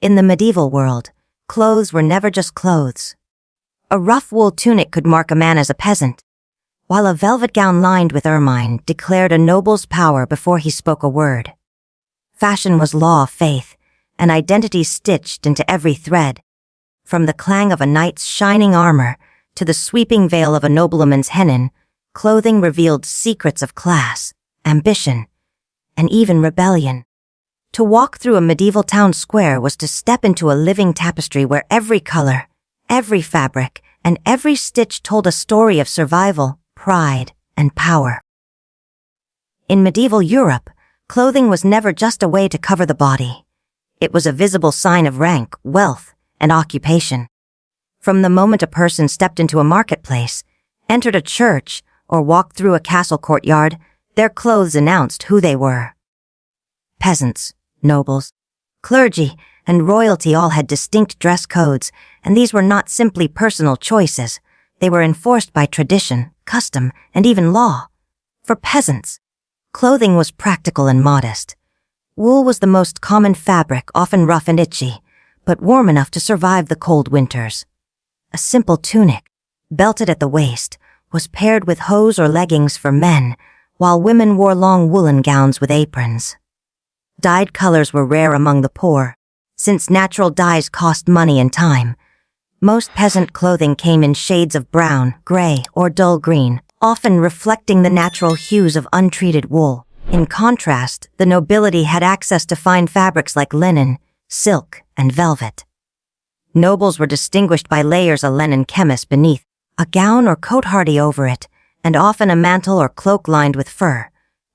In the medieval world, clothes were never just clothes. A rough wool tunic could mark a man as a peasant, while a velvet gown lined with ermine declared a noble's power before he spoke a word. Fashion was law of faith, an identity stitched into every thread. From the clang of a knight's shining armor to the sweeping veil of a noblewoman's hennin, clothing revealed secrets of class, ambition, and even rebellion. To walk through a medieval town square was to step into a living tapestry where every color, every fabric, and every stitch told a story of survival, pride, and power. In medieval Europe, clothing was never just a way to cover the body. It was a visible sign of rank, wealth, and occupation. From the moment a person stepped into a marketplace, entered a church, or walked through a castle courtyard, their clothes announced who they were. Peasants, nobles, clergy, and royalty all had distinct dress codes, and these were not simply personal choices. They were enforced by tradition, custom, and even law. For peasants, clothing was practical and modest. Wool was the most common fabric, often rough and itchy, but warm enough to survive the cold winters. A simple tunic, belted at the waist, was paired with hose or leggings for men, while women wore long woolen gowns with aprons. Dyed colors were rare among the poor, since natural dyes cost money and time. Most peasant clothing came in shades of brown, gray, or dull green, often reflecting the natural hues of untreated wool. In contrast, the nobility had access to fine fabrics like linen, silk, and velvet. Nobles were distinguished by layers of linen chemise beneath, a gown or coat hardy over it, and often a mantle or cloak lined with fur.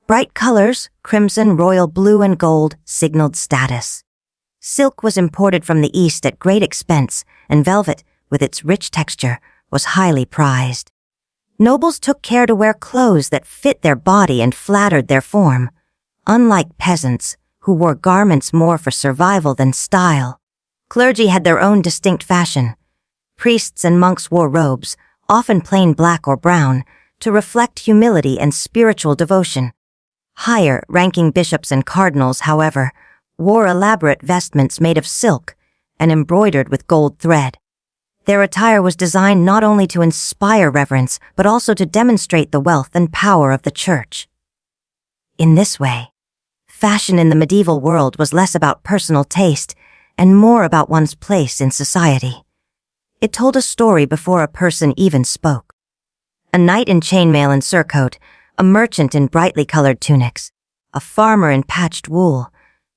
Bright colors, crimson, royal blue, and gold, signaled status. Silk was imported from the East at great expense, and velvet, with its rich texture, was highly prized. Nobles took care to wear clothes that fit their body and flattered their form, unlike peasants, who wore garments more for survival than style. Clergy had their own distinct fashion. Priests and monks wore robes, often plain black or brown, to reflect humility and spiritual devotion. Higher-ranking bishops and cardinals, however, wore elaborate vestments made of silk and embroidered with gold thread. Their attire was designed not only to inspire reverence, but also to demonstrate the wealth and power of the church. In this way, fashion in the medieval world was less about personal taste and more about one's place in society. It told a story before a person even spoke. A knight in chainmail and surcoat, a merchant in brightly colored tunics, a farmer in patched wool,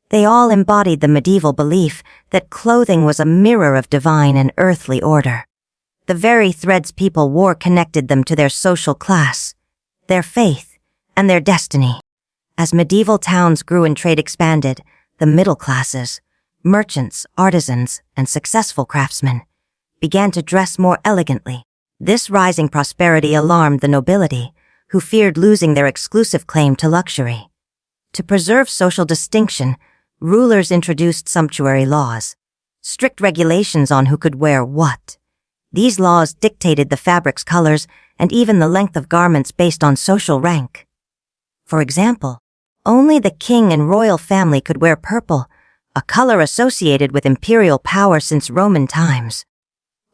they all embodied the medieval belief that clothing was a mirror of divine and earthly order. The very threads people wore connected them to their social class, their faith, and their destiny. As medieval towns grew and trade expanded, the middle classes, merchants, artisans, and successful craftsmen, began to dress more elegantly. This rising prosperity alarmed the nobility, who feared losing their exclusive claim to luxury. To preserve social distinction, rulers introduced sumptuary laws, strict regulations on who could wear what. These laws dictated the fabric's colors and even the length of garments based on social rank. For example, only the king and royal family could wear purple, a color associated with imperial power since Roman times.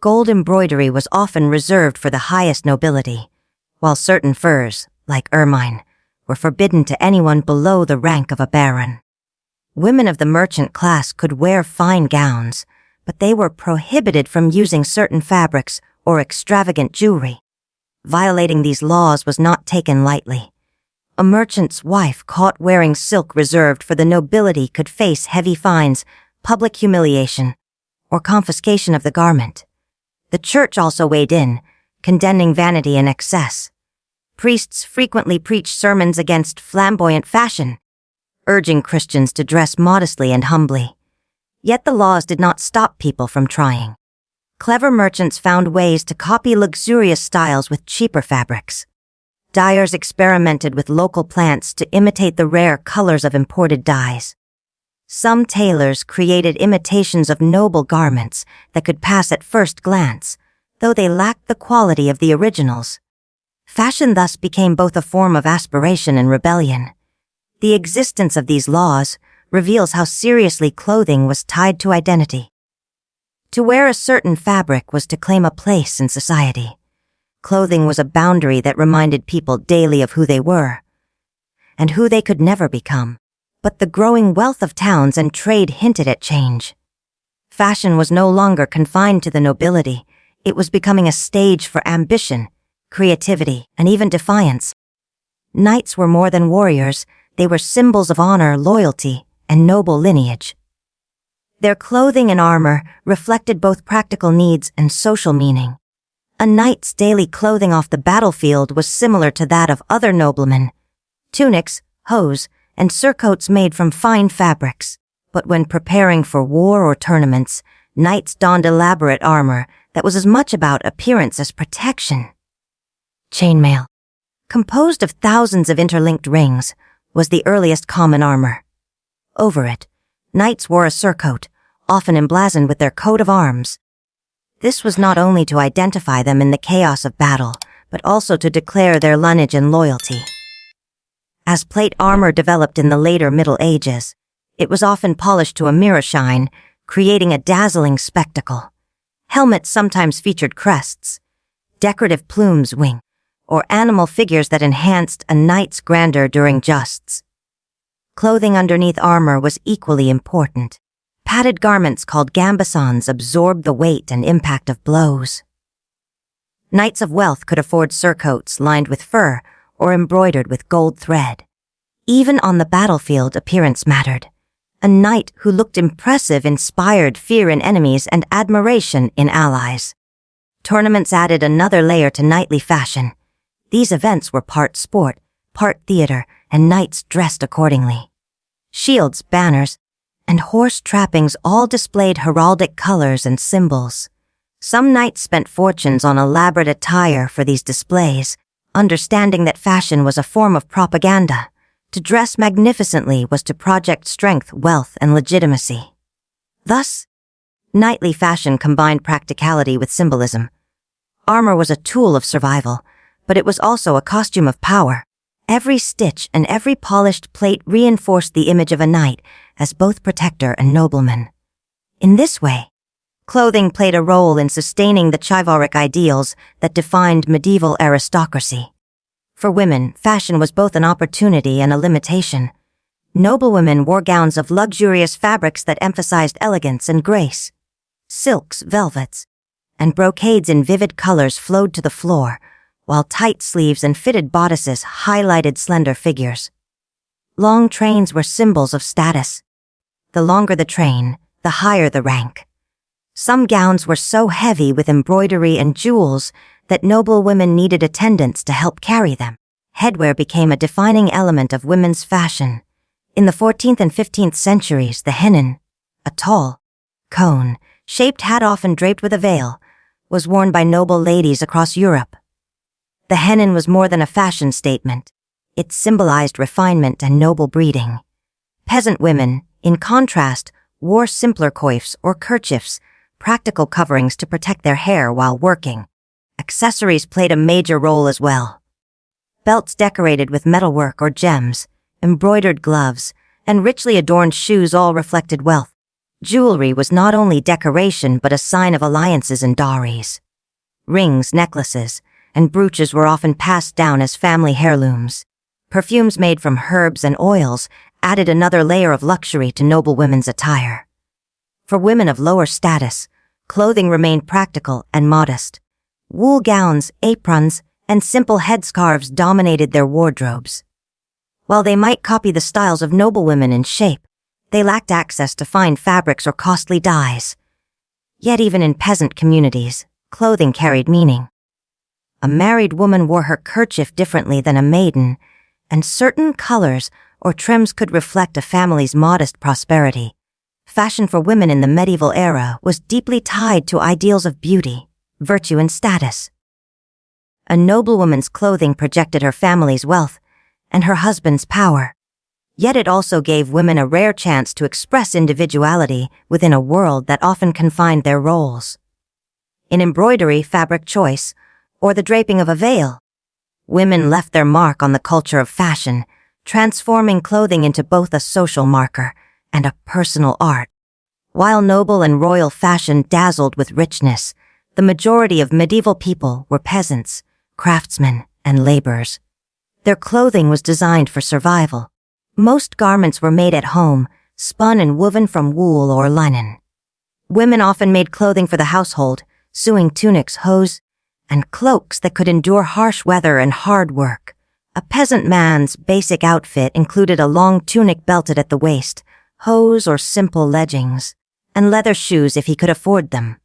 Gold embroidery was often reserved for the highest nobility, while certain furs, like ermine, were forbidden to anyone below the rank of a baron. Women of the merchant class could wear fine gowns, but they were prohibited from using certain fabrics or extravagant jewelry. Violating these laws was not taken lightly. A merchant's wife caught wearing silk reserved for the nobility could face heavy fines, public humiliation, or confiscation of the garment. The church also weighed in, condemning vanity and excess. Priests frequently preached sermons against flamboyant fashion, urging Christians to dress modestly and humbly. Yet the laws did not stop people from trying. Clever merchants found ways to copy luxurious styles with cheaper fabrics. Dyers experimented with local plants to imitate the rare colors of imported dyes. Some tailors created imitations of noble garments that could pass at first glance, though they lacked the quality of the originals. Fashion thus became both a form of aspiration and rebellion. The existence of these laws reveals how seriously clothing was tied to identity. To wear a certain fabric was to claim a place in society. Clothing was a boundary that reminded people daily of who they were and who they could never become. But the growing wealth of towns and trade hinted at change. Fashion was no longer confined to the nobility. It was becoming a stage for ambition, creativity, and even defiance. Knights were more than warriors. They were symbols of honor, loyalty, and noble lineage. Their clothing and armor reflected both practical needs and social meaning. A knight's daily clothing off the battlefield was similar to that of other noblemen. Tunics, hose, and surcoats made from fine fabrics. But when preparing for war or tournaments, knights donned elaborate armor that was as much about appearance as protection. Chainmail, composed of thousands of interlinked rings, was the earliest common armor. Over it, knights wore a surcoat, often emblazoned with their coat of arms. This was not only to identify them in the chaos of battle, but also to declare their lineage and loyalty. As plate armor developed in the later Middle Ages, it was often polished to a mirror shine, creating a dazzling spectacle. Helmets sometimes featured crests, decorative plumes, wing, or animal figures that enhanced a knight's grandeur during jousts. Clothing underneath armor was equally important. Padded garments called gambesons absorbed the weight and impact of blows. Knights of wealth could afford surcoats lined with fur or embroidered with gold thread. Even on the battlefield, appearance mattered. A knight who looked impressive inspired fear in enemies and admiration in allies. Tournaments added another layer to knightly fashion. These events were part sport, part theater, and knights dressed accordingly. Shields, banners, and horse trappings all displayed heraldic colors and symbols. Some knights spent fortunes on elaborate attire for these displays, understanding that fashion was a form of propaganda. To dress magnificently was to project strength, wealth, and legitimacy. Thus, knightly fashion combined practicality with symbolism. Armor was a tool of survival, but it was also a costume of power. Every stitch and every polished plate reinforced the image of a knight as both protector and nobleman. In this way, clothing played a role in sustaining the chivalric ideals that defined medieval aristocracy. For women, fashion was both an opportunity and a limitation. Noblewomen wore gowns of luxurious fabrics that emphasized elegance and grace. Silks, velvets, and brocades in vivid colors flowed to the floor, while tight sleeves and fitted bodices highlighted slender figures. Long trains were symbols of status. The longer the train, the higher the rank. Some gowns were so heavy with embroidery and jewels that noblewomen needed attendants to help carry them. Headwear became a defining element of women's fashion. In the 14th and 15th centuries, the hennin, a tall, cone-shaped hat often draped with a veil, was worn by noble ladies across Europe. The hennin was more than a fashion statement. It symbolized refinement and noble breeding. Peasant women, in contrast, wore simpler coifs or kerchiefs, practical coverings to protect their hair while working. Accessories played a major role as well. Belts decorated with metalwork or gems, embroidered gloves, and richly adorned shoes all reflected wealth. Jewelry was not only decoration but a sign of alliances and dowries. Rings, necklaces, and brooches were often passed down as family heirlooms. Perfumes made from herbs and oils added another layer of luxury to noblewomen's attire. For women of lower status, clothing remained practical and modest. Wool gowns, aprons, and simple headscarves dominated their wardrobes. While they might copy the styles of noblewomen in shape, they lacked access to fine fabrics or costly dyes. Yet even in peasant communities, clothing carried meaning. A married woman wore her kerchief differently than a maiden, and certain colors or trims could reflect a family's modest prosperity. Fashion for women in the medieval era was deeply tied to ideals of beauty, virtue, and status. A noblewoman's clothing projected her family's wealth and her husband's power. Yet it also gave women a rare chance to express individuality within a world that often confined their roles. In embroidery, fabric choice, or the draping of a veil, women left their mark on the culture of fashion, transforming clothing into both a social marker and a personal art. While noble and royal fashion dazzled with richness, the majority of medieval people were peasants, craftsmen, and laborers. Their clothing was designed for survival. Most garments were made at home, spun and woven from wool or linen. Women often made clothing for the household, sewing tunics, hose, and cloaks that could endure harsh weather and hard work. A peasant man's basic outfit included a long tunic belted at the waist, hose or simple leggings, and leather shoes if he could afford them.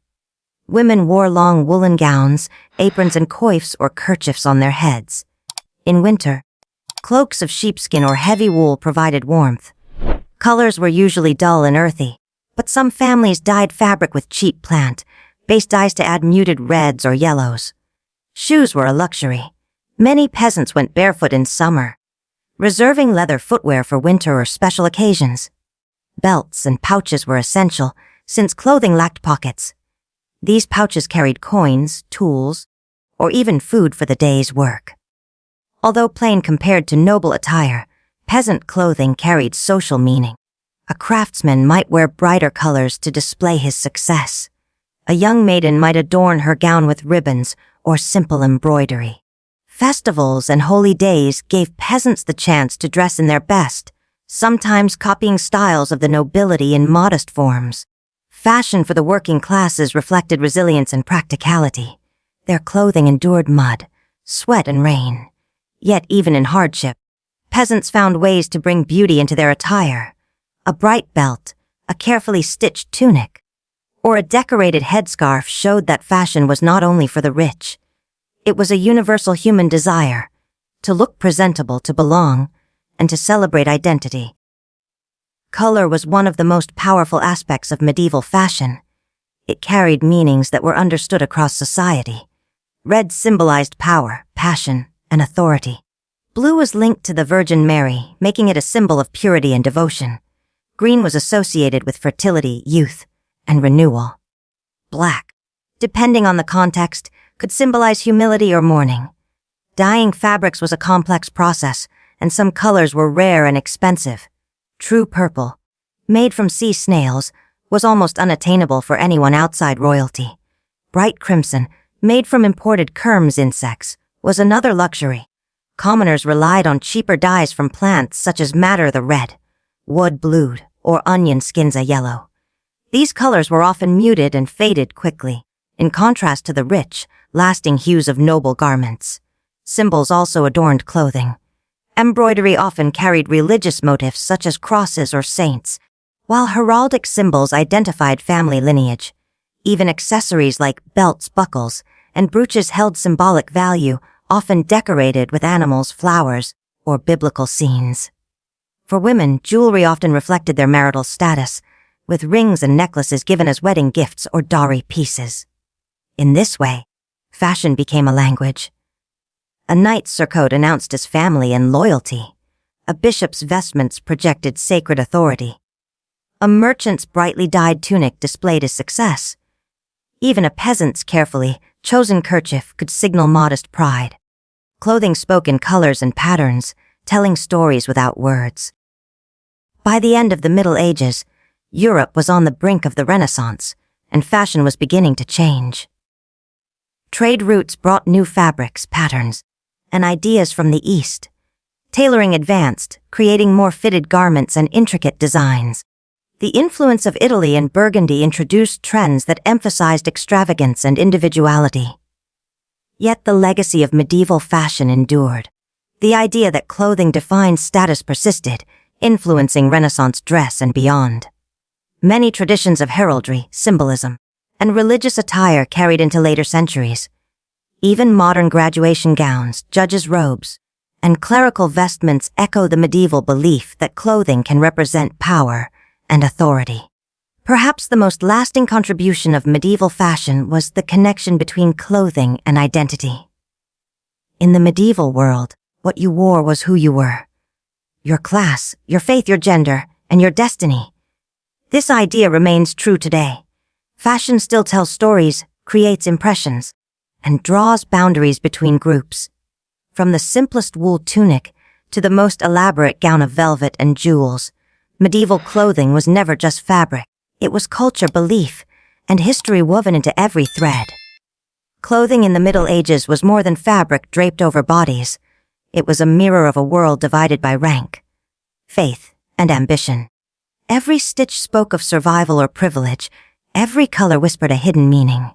Women wore long woolen gowns, aprons and coifs or kerchiefs on their heads. In winter, cloaks of sheepskin or heavy wool provided warmth. Colors were usually dull and earthy, but some families dyed fabric with cheap plant-based dyes to add muted reds or yellows. Shoes were a luxury. Many peasants went barefoot in summer, reserving leather footwear for winter or special occasions. Belts and pouches were essential, since clothing lacked pockets. These pouches carried coins, tools, or even food for the day's work. Although plain compared to noble attire, peasant clothing carried social meaning. A craftsman might wear brighter colors to display his success. A young maiden might adorn her gown with ribbons or simple embroidery. Festivals and holy days gave peasants the chance to dress in their best, sometimes copying styles of the nobility in modest forms. Fashion for the working classes reflected resilience and practicality. Their clothing endured mud, sweat, and rain. Yet even in hardship, peasants found ways to bring beauty into their attire. A bright belt, a carefully stitched tunic, or a decorated headscarf showed that fashion was not only for the rich. It was a universal human desire, to look presentable, to belong, and to celebrate identity. Color was one of the most powerful aspects of medieval fashion. It carried meanings that were understood across society. Red symbolized power, passion, and authority. Blue was linked to the Virgin Mary, making it a symbol of purity and devotion. Green was associated with fertility, youth, and renewal. Black, depending on the context, could symbolize humility or mourning. Dyeing fabrics was a complex process, and some colors were rare and expensive. True purple, made from sea snails, was almost unattainable for anyone outside royalty. Bright crimson, made from imported Kermes insects, was another luxury. Commoners relied on cheaper dyes from plants such as madder the red, wood blued, or onion skins a yellow. These colors were often muted and faded quickly, in contrast to the rich, lasting hues of noble garments. Symbols also adorned clothing. Embroidery often carried religious motifs such as crosses or saints, while heraldic symbols identified family lineage. Even accessories like belts, buckles, and brooches held symbolic value, often decorated with animals, flowers, or biblical scenes. For women, jewelry often reflected their marital status, with rings and necklaces given as wedding gifts or dowry pieces. In this way, fashion became a language. A knight's surcoat announced his family and loyalty. A bishop's vestments projected sacred authority. A merchant's brightly dyed tunic displayed his success. Even a peasant's carefully chosen kerchief could signal modest pride. Clothing spoke in colors and patterns, telling stories without words. By the end of the Middle Ages, Europe was on the brink of the Renaissance, and fashion was beginning to change. Trade routes brought new fabrics, patterns, and ideas from the East. Tailoring advanced, creating more fitted garments and intricate designs. The influence of Italy and Burgundy introduced trends that emphasized extravagance and individuality. Yet the legacy of medieval fashion endured. The idea that clothing defined status persisted, influencing Renaissance dress and beyond. Many traditions of heraldry, symbolism, and religious attire carried into later centuries. Even modern graduation gowns, judges' robes, and clerical vestments echo the medieval belief that clothing can represent power and authority. Perhaps the most lasting contribution of medieval fashion was the connection between clothing and identity. In the medieval world, what you wore was who you were. Your class, your faith, your gender, and your destiny. This idea remains true today. Fashion still tells stories, creates impressions, and draws boundaries between groups. From the simplest wool tunic to the most elaborate gown of velvet and jewels, Medieval clothing was never just fabric. It was culture, belief, and history woven into every thread. Clothing in the Middle Ages was more than fabric draped over bodies. It was a mirror of a world divided by rank, faith, and ambition. Every stitch spoke of survival or privilege. Every color whispered a hidden meaning.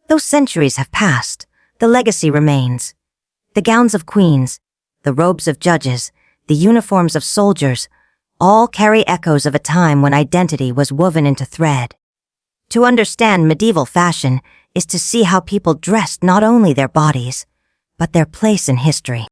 Though centuries have passed, the legacy remains. The gowns of queens, the robes of judges, the uniforms of soldiers, all carry echoes of a time when identity was woven into thread. To understand medieval fashion is to see how people dressed not only their bodies, but their place in history.